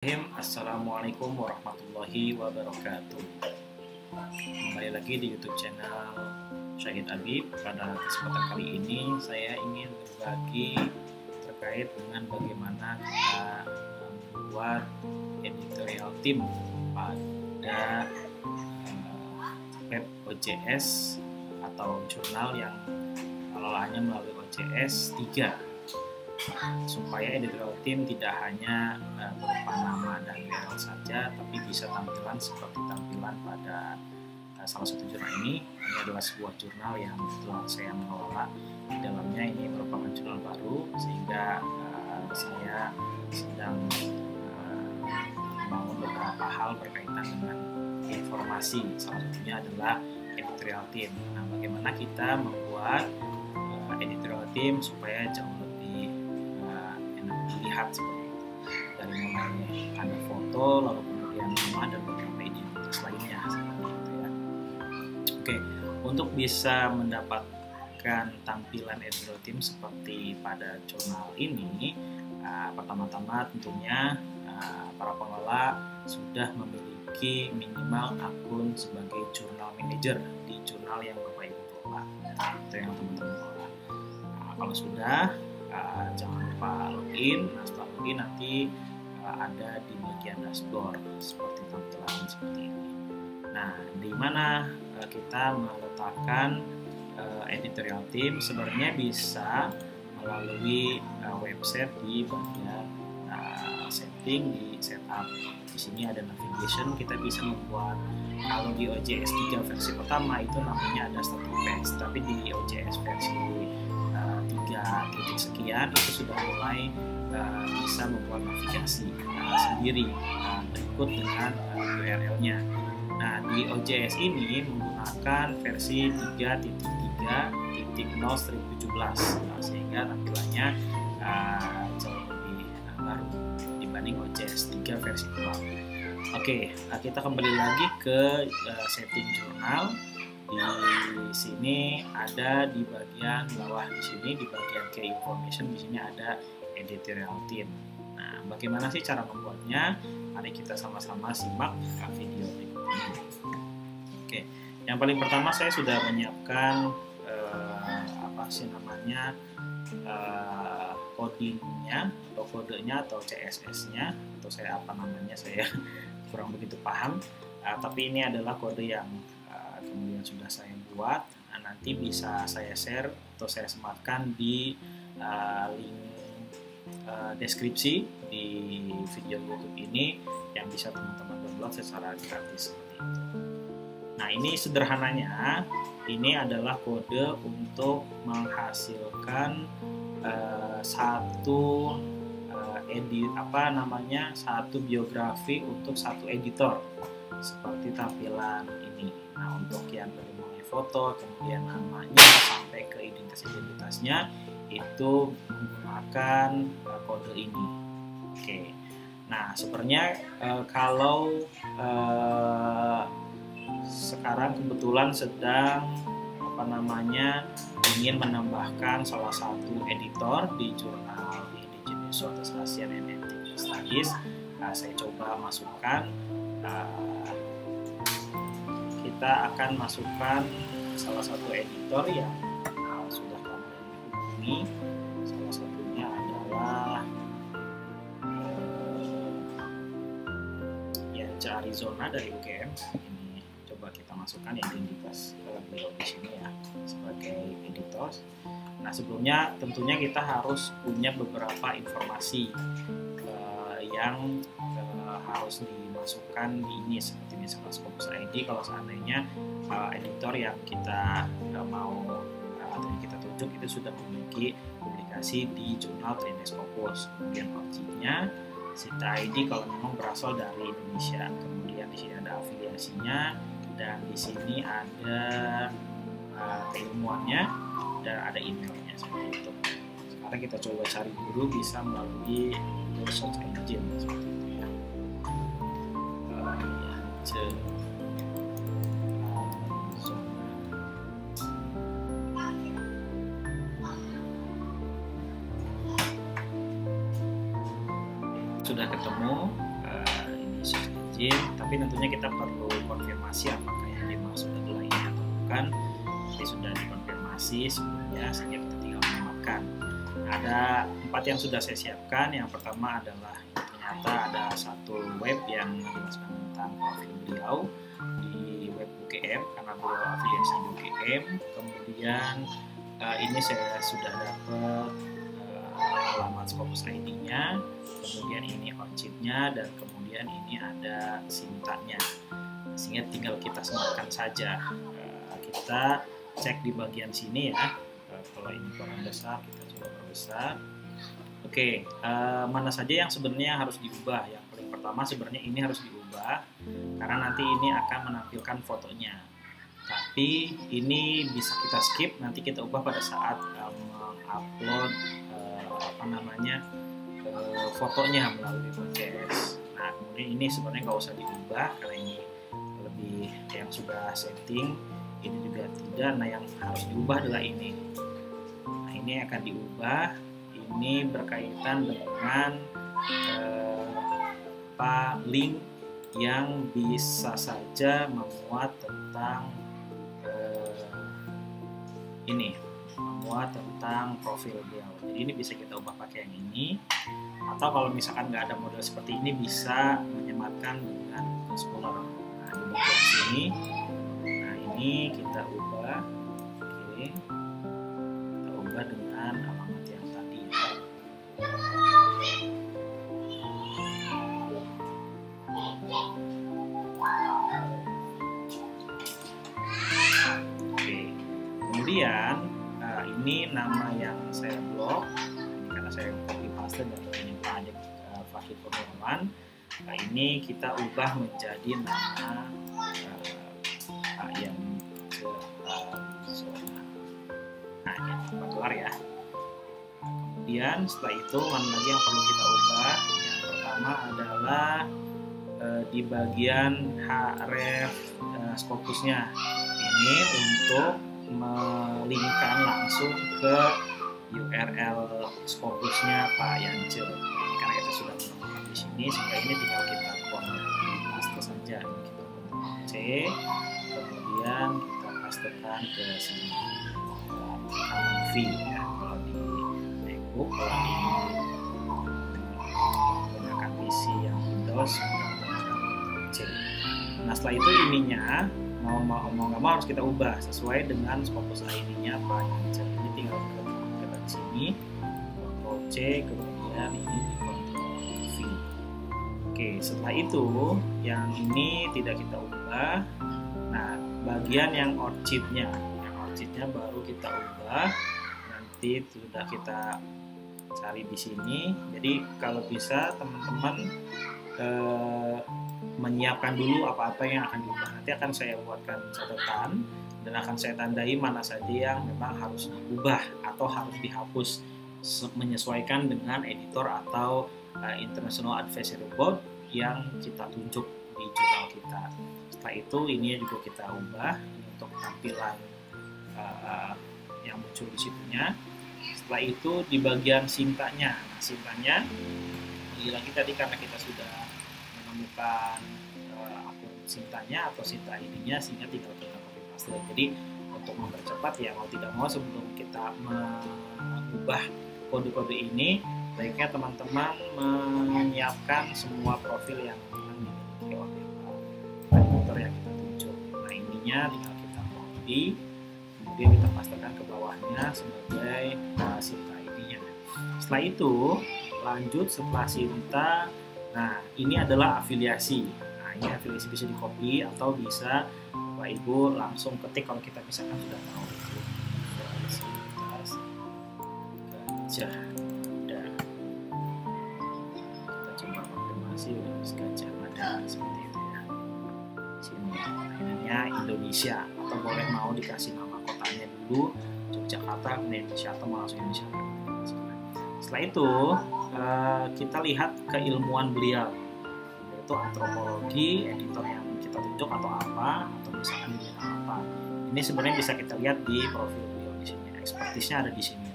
Assalamualaikum warahmatullahi wabarakatuh. Kembali lagi di YouTube channel Syahid Habib. Pada kesempatan kali ini saya ingin berbagi terkait dengan bagaimana kita membuat editorial team pada web OJS atau jurnal yang pengelolaannya melalui OJS 3, supaya editorial team tidak hanya berupa nama dan URL saja, tapi bisa tampilan seperti tampilan pada salah satu jurnal ini. Ini adalah sebuah jurnal yang telah saya mengelola. Di dalamnya ini merupakan jurnal baru, sehingga saya sedang membangun beberapa hal berkaitan dengan informasi. Salah satunya adalah editorial team. Nah, bagaimana kita membuat editorial team supaya jauh lebih dilihat seperti itu, dari mulai ada foto, lalu kemudian nama dan beberapa identitas lainnya seperti itu ya. Oke, untuk bisa mendapatkan tampilan editorial team seperti pada jurnal ini, pertama-tama tentunya para pengelola sudah memiliki minimal akun sebagai jurnal manager di jurnal yang Bapak Ibu kelola atau yang teman-teman kelola. Kalau sudah, jangan lupa login. Nah, setelah login nanti ada di bagian dashboard seperti tampilan seperti ini. Nah, di mana kita meletakkan editorial team? Sebenarnya bisa melalui website di bagian setting, di setup. Di sini ada navigation, kita bisa membuat. Kalau di OJS 3 versi pertama itu namanya ada starting page, tapi di OJS versi 3 titik sekian itu sudah mulai bisa membuat navigasi sendiri berikut dengan URL-nya. Nah, di OJS ini menggunakan versi 3.3.0/2017, sehingga tampilannya jauh lebih baru dibanding OJS 3 versi tua. Oke, kita kembali lagi ke setting jurnal. Di sini ada di bagian bawah, di sini di bagian key information, di sini ada editorial team. Nah, bagaimana sih cara membuatnya? Mari kita sama-sama simak video berikut ini. Oke, yang paling pertama saya sudah menyiapkan codingnya atau kodenya atau CSS-nya, atau saya kurang begitu paham. Tapi ini adalah kode yang kemudian sudah saya buat. Nah, nanti bisa saya share atau saya sematkan di link deskripsi di video YouTube ini, yang bisa teman-teman download secara gratis seperti itu. Nah, ini sederhananya, ini adalah kode untuk menghasilkan satu biografi untuk satu editor seperti tampilan ini. Nah, untuk yang dari mulai foto, kemudian namanya sampai ke identitasnya itu menggunakan kode ini. Oke. Nah, sebenarnya kalau sekarang kebetulan sedang ingin menambahkan salah satu editor di jurnal Indigenous Southeast Asian and Ethnic Studies, saya coba masukkan. Kita akan masukkan salah satu editor yang sudah kami hubungi. Salah satunya adalah Arizona dari UGM. Ini coba kita masukkan identitas beliau di sini ya sebagai editor. Nah, sebelumnya tentunya kita harus punya beberapa informasi yang harus dimasukkan di ini, seperti misalnya Scopus ID kalau seandainya editor yang kita mau atau yang kita tunjuk itu sudah memiliki publikasi di jurnal Trinity Scopus. Kemudian objeknya Sita ID kalau memang berasal dari Indonesia. Kemudian di sini ada afiliasinya, dan di sini ada keilmuannya, dan ada emailnya seperti itu. Sekarang kita coba cari dulu, bisa melalui Google Search Engine seperti itu ya. Sudah ketemu izin, tapi tentunya kita perlu konfirmasi apakah yang dimaksud adalah ini atau bukan. Jadi sudah dikonfirmasi sebelumnya, sehingga kita tinggal menambahkan. Ada 4 yang sudah saya siapkan. Yang pertama adalah ternyata ada satu web yang menjelaskan tentang profil beliau di web UGM karena beliau afiliasi di UGM. Kemudian ini saya sudah dapat alamat Scopus ID-nya, kemudian ini ORCID-nya, dan kemudian ini ada SINTA-nya, sehingga tinggal kita sematkan saja. Kita cek di bagian sini ya. Kalau ini kurang besar, kita coba perbesar. Oke, mana saja yang sebenarnya harus diubah? Yang paling pertama sebenarnya ini harus diubah karena nanti ini akan menampilkan fotonya. Tapi ini bisa kita skip, nanti kita ubah pada saat mengupload fotonya melalui podcast. Nah, kemudian ini sebenarnya nggak usah diubah karena ini lebih yang sudah setting. Ini juga tidak. Nah, yang harus diubah adalah ini. Nah, ini akan diubah. Ini berkaitan dengan link yang bisa saja memuat tentang memuat tentang profil beliau. Jadi ini bisa kita ubah pakai yang ini, atau kalau misalkan nggak ada model seperti ini bisa menyematkan dengan Explorer. Nah, di bagian sini, nah ini kita ubah. Oke, kita ubah dengan alamat yang tadi ya. Oke, kemudian ini nama yang saya blok, ini karena saya copy paste dan ini Pak Fahid Kurniawan. Nah, ini kita ubah menjadi nama yang nah ini keluar ya. Kemudian setelah itu mana lagi yang perlu kita ubah? Yang pertama adalah di bagian href Scopusnya ini untuk melingkan langsung ke URL Scopusnya Pak Yance. Ini karena kita sudah menemukan di sini, sehingga ini tinggal kita paste saja. Ini kita Ctrl C, kemudian kita pastekan ke sini. V ya, kalau di MacBook, kalau di menggunakan PC yang Windows kita menggunakan C. Nah, setelah itu ininya mau nggak mau harus kita ubah sesuai dengan Scopus ID-nya Pak Yance. Ini tinggal kita ke sini, Ctrl C, kemudian ini Ctrl V. Oke, setelah itu yang ini tidak kita ubah. Nah, bagian yang ORCID-nya baru kita ubah. Nanti sudah kita cari di sini. Jadi kalau bisa teman-teman menyiapkan dulu apa-apa yang akan diubah. Nanti akan saya buatkan catatan dan akan saya tandai mana saja yang memang harus diubah atau harus dihapus menyesuaikan dengan editor atau International Advisory Board yang kita tunjuk di jurnal kita. Setelah itu ini juga kita ubah untuk tampilan yang muncul di situnya. Setelah itu di bagian SINTA-nya. Nah, SINTA-nya lagi tadi karena kita sudah menemukan akun SINTA-nya atau SINTA ID-nya, sehingga tinggal kita copy paste. Jadi untuk mempercepat ya mau tidak mau sebelum kita mengubah kode-kode ini, baiknya teman-teman menyiapkan semua profil yang dimiliki oleh editor yang kita tunjuk. Nah, ininya tinggal kita copy, kemudian kita pastekan ke bawahnya sebagai SINTA ID-nya. Setelah itu lanjut setelah SINTA. Nah, ini adalah afiliasi. Nah, ini afiliasi bisa di copy atau bisa Bapak Ibu langsung ketik kalau kita misalkan sudah tahu itu. Gajah. Udah. Kita coba konfirmasi Gajah Mada seperti itu ya. Sini ininya Indonesia, atau boleh mau dikasih nama kotanya dulu Yogyakarta, Indonesia, atau mau langsung Indonesia. Setelah itu kita lihat keilmuan beliau, yaitu antropologi, editor yang kita tunjuk atau apa, atau misalkan bidang apa. Ini sebenarnya bisa kita lihat di profil beliau di sini. Expertise-nya ada di sini.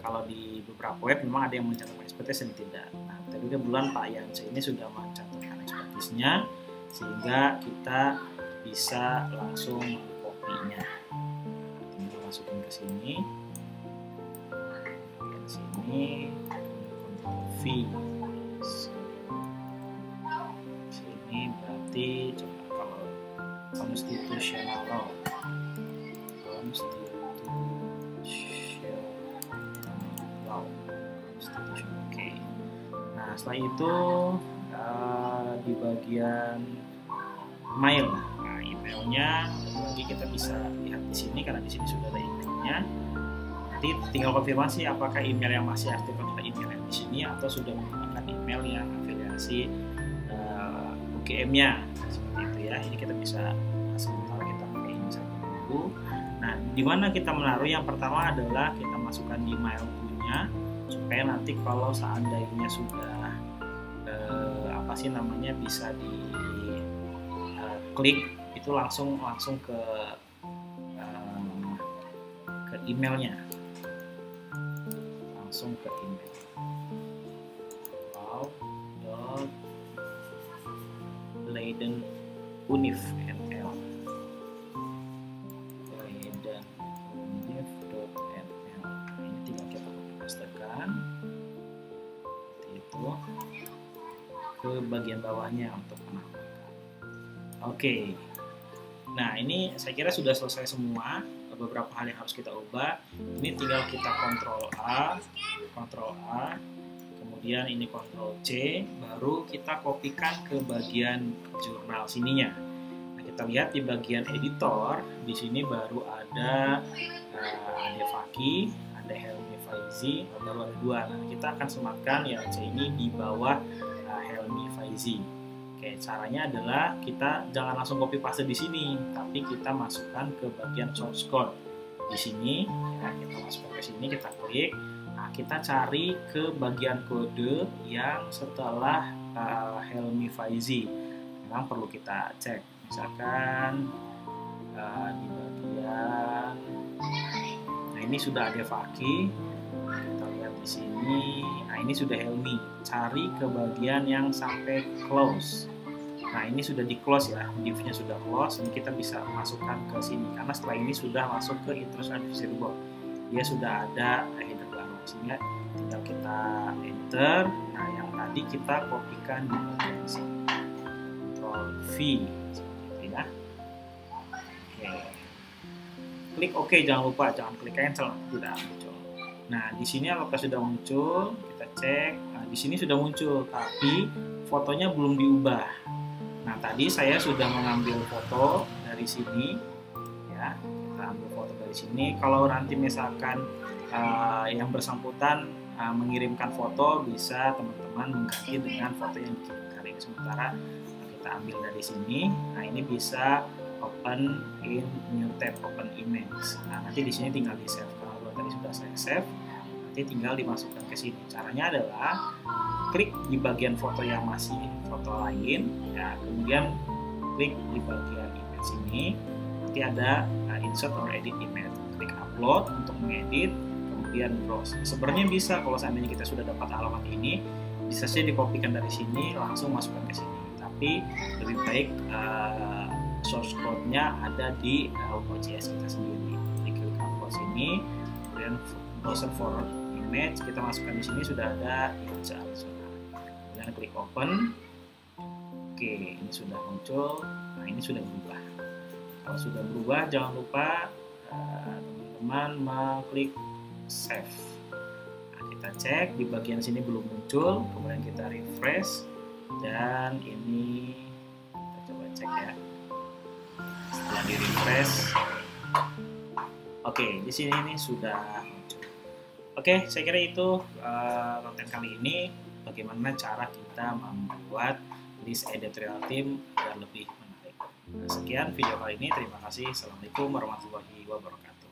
Kalau di beberapa web memang ada yang mencatatkan expertise dan tidak. Nah, tadi kebetulan Pak Yance ini sudah mencatatkan expertise-nya. sehingga kita bisa langsung mengkopinya. Tinggal masukin ke sini, ke sini, Ctrl V. Sini berarti coba kalau constitutional law, oke. Nah, setelah itu di bagian mail, nah emailnya lagi kita bisa lihat di sini karena di sini sudah ada emailnya. Nanti tinggal konfirmasi apakah email yang masih aktif adalah email yang di sini atau sudah menggunakan email yang afiliasi UGM-nya, seperti itu ya. Ini kita bisa sementara kita pakai ini saja dulu. Nah, di mana kita menaruh? Yang pertama adalah kita masukkan di mail punya, supaya nanti kalau seandainya sudah bisa di klik itu langsung ke emailnya, langsung ke email. Leiden Univ NL, leidenuniv.nl. Ini tinggal kita pastekan seperti itu ke bagian bawahnya untuk menambahkan. Oke. Nah, ini saya kira sudah selesai semua. Beberapa hal yang harus kita ubah. Ini tinggal kita Ctrl A, kemudian ini Ctrl C, baru kita kopikan ke bagian jurnal sininya. Nah, kita lihat di bagian editor, di sini baru ada Ade Faki, ada Helmi Faizi, baru ada 2. Nah, kita akan sematkan yang C ini di bawah Helmi Faizi. Oke, caranya adalah kita jangan langsung copy paste di sini, tapi kita masukkan ke bagian source code di sini. Ya, kita masukkan ke sini, kita klik. Nah, kita cari ke bagian kode yang setelah Helmi Faizi. Memang perlu kita cek. Misalkan di bagian, nah ini sudah ada Faki. Kita lihat di sini. Nah, ini sudah Helmi. Cari ke bagian yang sampai close. Nah, ini sudah di close ya, div-nya sudah close. Ini kita bisa masukkan ke sini karena setelah ini sudah masuk ke intrusion advisory board. Dia sudah ada header baru, sehingga tinggal kita enter. Nah, yang tadi kita kopikan di bagian sini. Ctrl V seperti itu ya. Oke. Klik OK, jangan lupa, jangan klik cancel, sudah muncul. Nah, di sini apakah sudah muncul? Kita cek. Nah, di sini sudah muncul, tapi fotonya belum diubah. Nah, tadi saya sudah mengambil foto dari sini, ya. Kita ambil foto dari sini. Kalau nanti misalkan yang bersangkutan mengirimkan foto, bisa teman-teman mengganti dengan foto yang dikirimkan. Ini sementara kita ambil dari sini. Nah, ini bisa open in new tab, open image. Nah, nanti di sini tinggal di save. Kalau tadi sudah saya save, nanti tinggal dimasukkan ke sini. Caranya adalah klik di bagian foto yang masih foto lain, ya, kemudian klik di bagian image ini, nanti ada insert or edit image, klik upload untuk mengedit, kemudian browse. Sebenarnya bisa kalau seandainya kita sudah dapat alamat ini, bisa saja dikopikan dari sini langsung masukkan ke sini, tapi lebih baik source code-nya ada di OJS kita sendiri. Klik upload sini, kemudian browser for image kita masukkan di sini, sudah ada image dan klik open. Oke, ini sudah muncul. Nah, ini sudah berubah. Kalau sudah berubah, jangan lupa teman-teman mengklik save. Nah, kita cek di bagian sini belum muncul, kemudian kita refresh, dan ini kita coba cek ya. Setelah di refresh, oke, di sini ini sudah muncul. Oke, saya kira itu konten kali ini. Bagaimana cara kita membuat list editorial team agar lebih menarik. Sekian video kali ini. Terima kasih. Assalamualaikum warahmatullahi wabarakatuh.